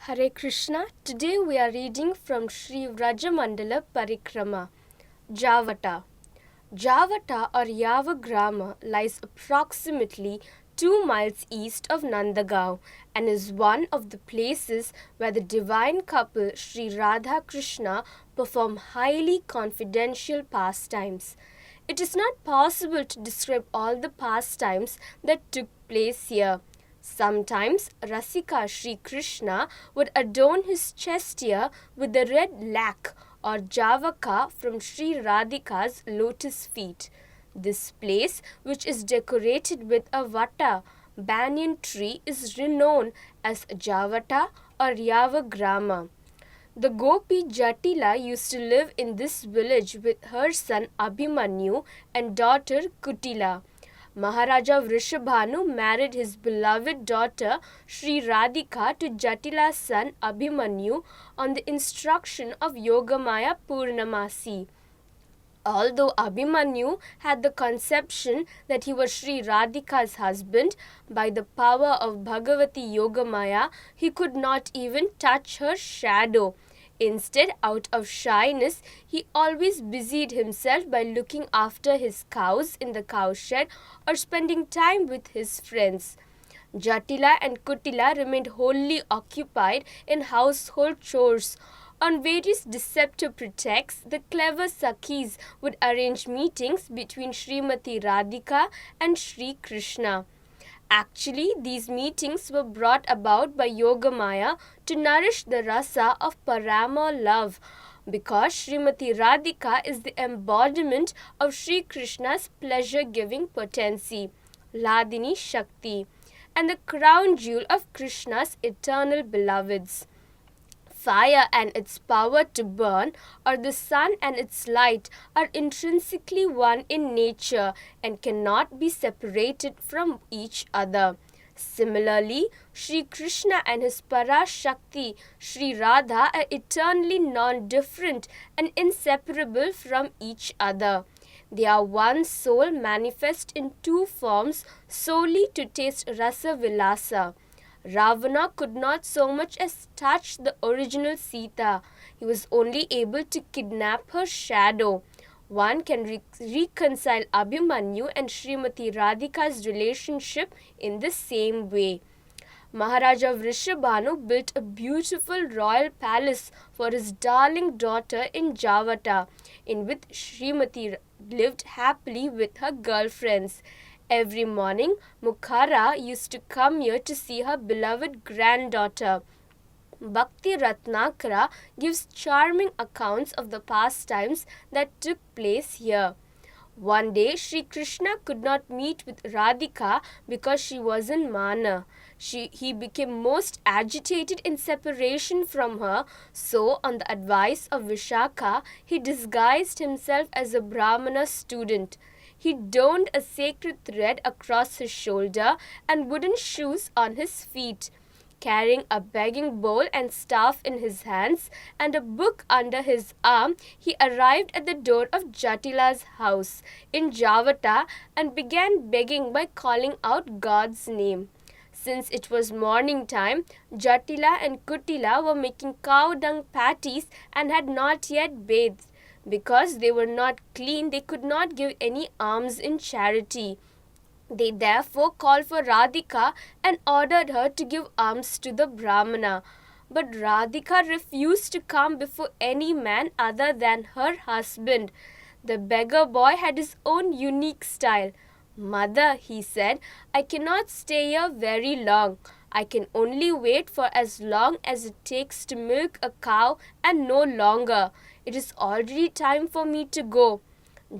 Hare Krishna. Today we are reading from Sri Vrajamandala Parikrama. Javata. Javata or Yavagrama lies approximately 2 miles east of Nandagaon and is one of the places where the divine couple Sri Radha Krishna perform highly confidential pastimes. It is not possible to describe all the pastimes that took place here. Sometimes Rasika Sri Krishna would adorn his chest here with the red lac or javaka from Sri Radhika's lotus feet. This place, which is decorated with a vata banyan tree, is renowned as Javata or Yavagrama. The Gopi Jatila used to live in this village with her son Abhimanyu and daughter Kutila. Maharaja Vrishabhanu married his beloved daughter Sri Radhika to Jatila's son Abhimanyu on the instruction of Yogamaya Purnamasi. Although Abhimanyu had the conception that he was Sri Radhika's husband, by the power of Bhagavati Yogamaya, he could not even touch her shadow. Instead, out of shyness, he always busied himself by looking after his cows in the cowshed or spending time with his friends. Jatila and Kutila remained wholly occupied in household chores. On various deceptive pretexts, the clever Sakhis would arrange meetings between Srimati Radhika and Sri Krishna. Actually, these meetings were brought about by Yogamaya to nourish the rasa of Parama love, because Srimati Radhika is the embodiment of Sri Krishna's pleasure-giving potency, Ladini Shakti, and the crown jewel of Krishna's eternal beloveds. Fire and its power to burn, or the sun and its light, are intrinsically one in nature and cannot be separated from each other. Similarly, Sri Krishna and his Parashakti, Sri Radha, are eternally non-different and inseparable from each other. They are one soul manifest in two forms solely to taste rasa vilasa. Ravana could not so much as touch the original Sita. He was only able to kidnap her shadow. One can reconcile Abhimanyu and Srimati Radhika's relationship in the same way. Maharaja Vrishabhanu built a beautiful royal palace for his darling daughter in Javata, in which Srimati lived happily with her girlfriends. Every morning, Mukhara used to come here to see her beloved granddaughter. Bhakti Ratnakara gives charming accounts of the pastimes that took place here. One day, Sri Krishna could not meet with Radhika because she was in Mana. He became most agitated in separation from her, so on the advice of Vishakha, he disguised himself as a Brahmana student. He donned a sacred thread across his shoulder and wooden shoes on his feet. Carrying a begging bowl and staff in his hands and a book under his arm, he arrived at the door of Jatila's house in Javata and began begging by calling out God's name. Since it was morning time, Jatila and Kutila were making cow dung patties and had not yet bathed. Because they were not clean, they could not give any alms in charity. They therefore called for Radhika and ordered her to give alms to the Brahmana. But Radhika refused to come before any man other than her husband. The beggar boy had his own unique style. "Mother," he said, "I cannot stay here very long. I can only wait for as long as it takes to milk a cow and no longer. It is already time for me to go."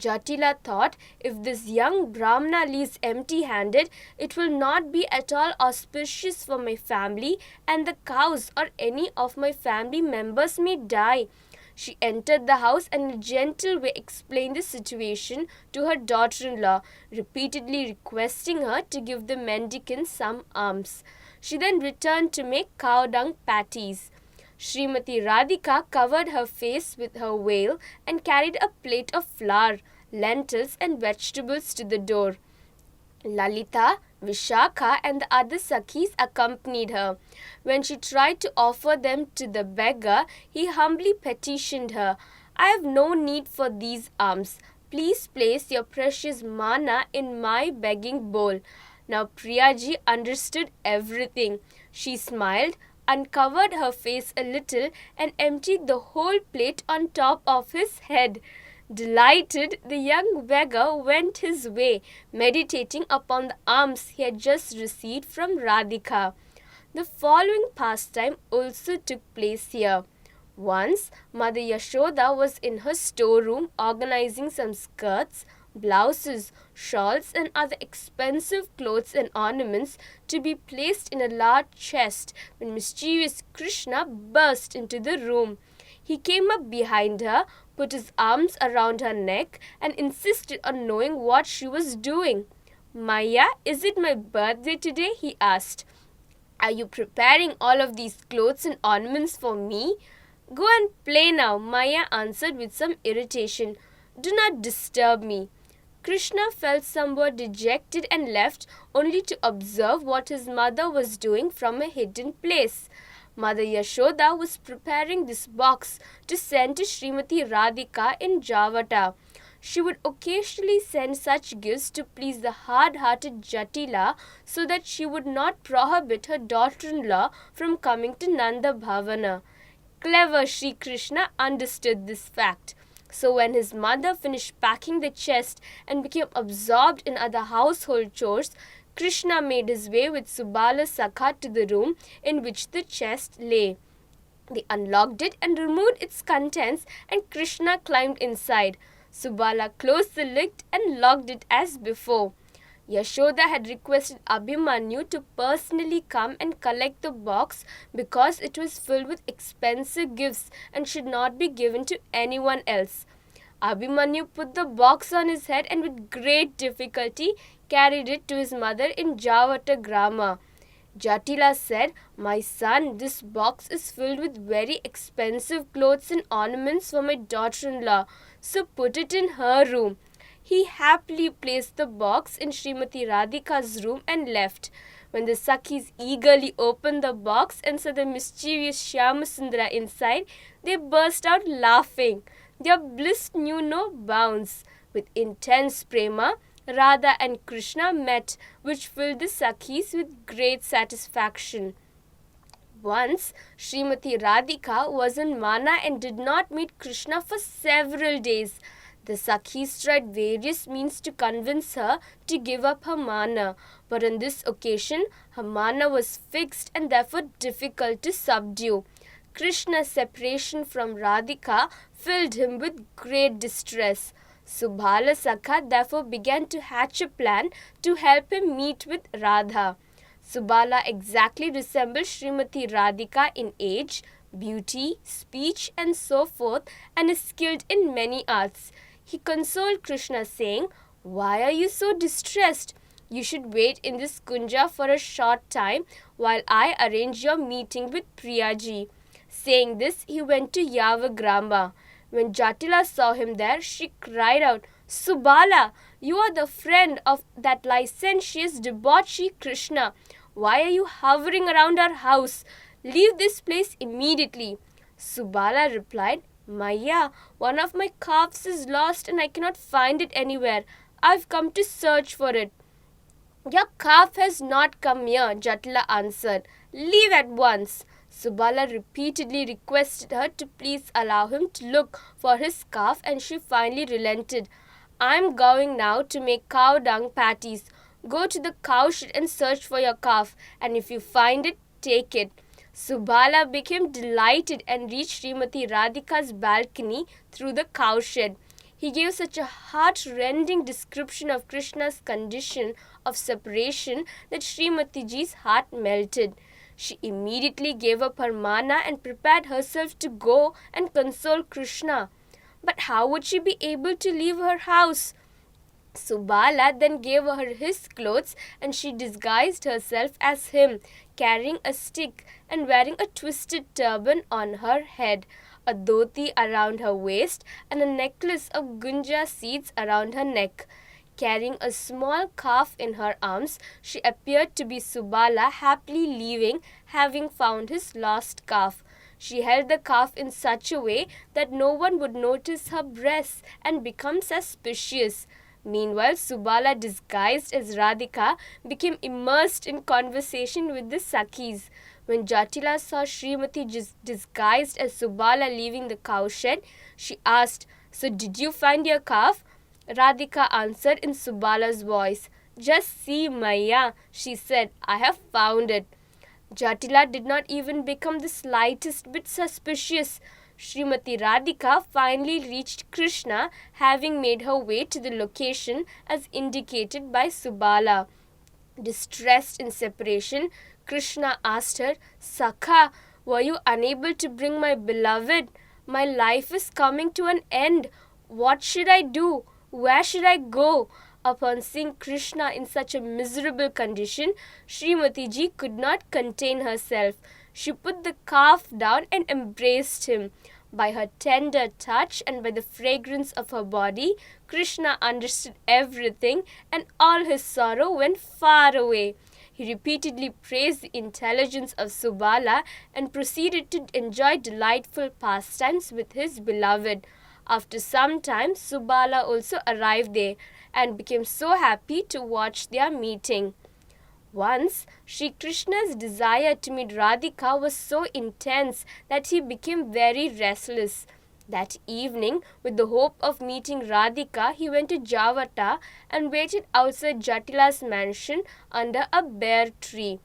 Jatila thought, if this young Brahmana leaves empty-handed, it will not be at all auspicious for my family, and the cows or any of my family members may die. She entered the house and in a gentle way explained the situation to her daughter-in-law, repeatedly requesting her to give the mendicants some alms. She then returned to make cow dung patties. Srimati Radhika covered her face with her veil and carried a plate of flour, lentils and vegetables to the door. Lalita, Vishakha and the other Sakhis accompanied her. When she tried to offer them to the beggar, he humbly petitioned her, "I have no need for these alms. Please place your precious manna in my begging bowl." Now Priyaji understood everything. She smiled, uncovered her face a little, and emptied the whole plate on top of his head. Delighted, the young beggar went his way, meditating upon the alms he had just received from Radhika. The following pastime also took place here. Once, Mother Yashoda was in her storeroom organizing some skirts, blouses, shawls, and other expensive clothes and ornaments to be placed in a large chest when mischievous Krishna burst into the room. He came up behind her, put his arms around her neck, and insisted on knowing what she was doing. "Maya, is it my birthday today?" he asked. "Are you preparing all of these clothes and ornaments for me?" "Go and play now," Maya answered with some irritation. "Do not disturb me." Krishna felt somewhat dejected and left, only to observe what his mother was doing from a hidden place. Mother Yashoda was preparing this box to send to Srimati Radhika in Javata. She would occasionally send such gifts to please the hard-hearted Jatila so that she would not prohibit her daughter-in-law from coming to Nanda Bhavana. Clever Sri Krishna understood this fact. So when his mother finished packing the chest and became absorbed in other household chores, Krishna made his way with Subala Sakha to the room in which the chest lay. They unlocked it and removed its contents, and Krishna climbed inside. Subala closed the lid and locked it as before. Yashoda had requested Abhimanyu to personally come and collect the box because it was filled with expensive gifts and should not be given to anyone else. Abhimanyu put the box on his head and with great difficulty carried it to his mother in Javata Grama. Jatila said, "My son, this box is filled with very expensive clothes and ornaments for my daughter-in-law, so put it in her room." He happily placed the box in Srimati Radhika's room and left. When the Sakhis eagerly opened the box and saw the mischievous Shyamasundara inside, they burst out laughing. Their bliss knew no bounds. With intense prema, Radha and Krishna met, which filled the Sakhis with great satisfaction. Once, Srimati Radhika was in Mana and did not meet Krishna for several days. The Sakhis tried various means to convince her to give up her mana, but on this occasion her mana was fixed and therefore difficult to subdue. Krishna's separation from Radhika filled him with great distress. Subala Sakha therefore began to hatch a plan to help him meet with Radha. Subala exactly resembled Srimati Radhika in age, beauty, speech and so forth, and is skilled in many arts. He consoled Krishna saying, "Why are you so distressed? You should wait in this kunja for a short time while I arrange your meeting with Priyaji." Saying this, he went to Yavagrama. When Jatila saw him there, she cried out, "Subala, you are the friend of that licentious debauchee Krishna. Why are you hovering around our house? Leave this place immediately." Subala replied, "Maya, one of my calves is lost and I cannot find it anywhere. I've come to search for it." "Your calf has not come here," Jatila answered. "Leave at once." Subala repeatedly requested her to please allow him to look for his calf, and she finally relented. "I'm going now to make cow dung patties. Go to the cowshed and search for your calf, and if you find it, take it." Subala became delighted and reached Srimati Radhika's balcony through the cowshed. He gave such a heart-rending description of Krishna's condition of separation that Srimati Ji's heart melted. She immediately gave up her mana and prepared herself to go and console Krishna. But how would she be able to leave her house? Subala then gave her his clothes and she disguised herself as him, carrying a stick and wearing a twisted turban on her head, a dhoti around her waist and a necklace of gunja seeds around her neck. Carrying a small calf in her arms, she appeared to be Subala happily leaving, having found his lost calf. She held the calf in such a way that no one would notice her breasts and become suspicious. Meanwhile, Subala, disguised as Radhika, became immersed in conversation with the Sakhis. When Jatila saw Srimati disguised as Subala leaving the cowshed, she asked, "So did you find your calf?" Radhika answered in Subala's voice. "Just see, Maya," she said, "I have found it." Jatila did not even become the slightest bit suspicious. Srimati Radhika finally reached Krishna, having made her way to the location as indicated by Subala. Distressed in separation, Krishna asked her, "Sakha, were you unable to bring my beloved? My life is coming to an end. What should I do? Where should I go?" Upon seeing Krishna in such a miserable condition, Srimati ji could not contain herself. She put the calf down and embraced him. By her tender touch and by the fragrance of her body, Krishna understood everything and all his sorrow went far away. He repeatedly praised the intelligence of Subala and proceeded to enjoy delightful pastimes with his beloved. After some time, Subala also arrived there and became so happy to watch their meeting. Once, Sri Krishna's desire to meet Radhika was so intense that he became very restless. That evening, with the hope of meeting Radhika, he went to Javata and waited outside Jatila's mansion under a bare tree.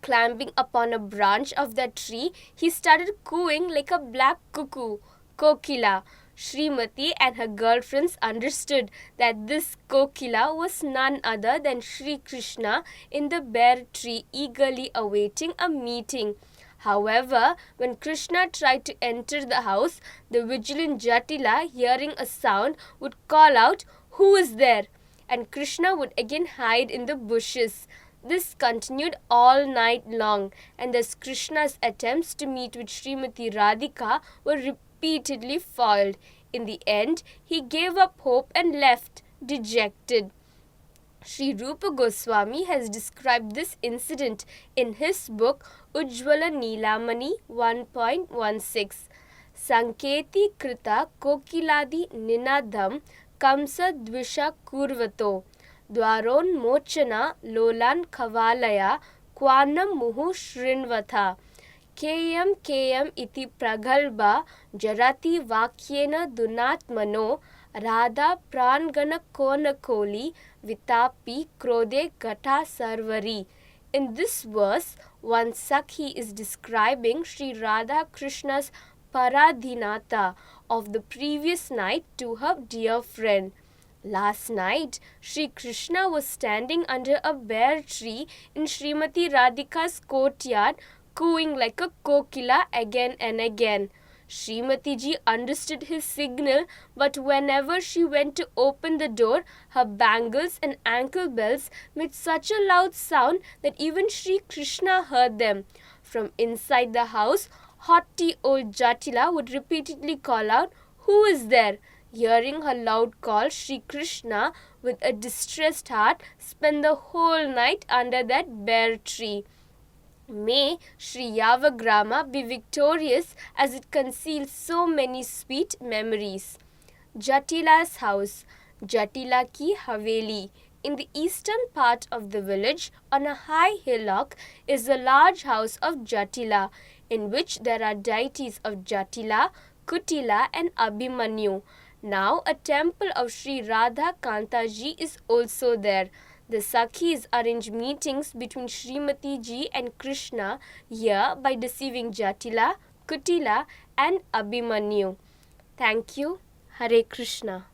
Climbing upon a branch of that tree, he started cooing like a black cuckoo, Kokila. Srimati and her girlfriends understood that this Kokila was none other than Sri Krishna in the bare tree eagerly awaiting a meeting. However, when Krishna tried to enter the house, the vigilant Jatila, hearing a sound, would call out, "Who is there?" and Krishna would again hide in the bushes. This continued all night long, and thus Krishna's attempts to meet with Srimati Radhika were repeatedly foiled. In the end, he gave up hope and left, dejected. Sri Rupa Goswami has described this incident in his book Ujjwala Nilamani 1.16. Sanketi Krita Kokiladi Ninadam Kamsa Dvisha Kurvato Dwaron Mochana Lolan Kavalaya Kwanam Muhu Shrinvatha Keyam Keyam iti pragalba jarati vakyena dunatmano radha prangana kona koli vitapi krode gata sarvari. In this verse, one Sakhi is describing Sri Radha Krishna's paradhinata of the previous night to her dear friend. Last night, Sri Krishna was standing under a bare tree in Srimati Radhika's courtyard, cooing like a kokila again and again. Srimati ji understood his signal, but whenever she went to open the door, her bangles and ankle bells made such a loud sound that even Sri Krishna heard them. From inside the house, haughty old Jatila would repeatedly call out, "Who is there?" Hearing her loud call, Sri Krishna, with a distressed heart, spent the whole night under that bare tree. May Sri Yavagrama be victorious as it conceals so many sweet memories. Jatila's house, Jatila ki Haveli. In the eastern part of the village, on a high hillock, is a large house of Jatila, in which there are deities of Jatila, Kutila and Abhimanyu. Now a temple of Sri Radha Kantaji is also there. The Sakhis arrange meetings between Srimati ji and Krishna here by deceiving Jatila, Kutila and Abhimanyu. Thank you. Hare Krishna.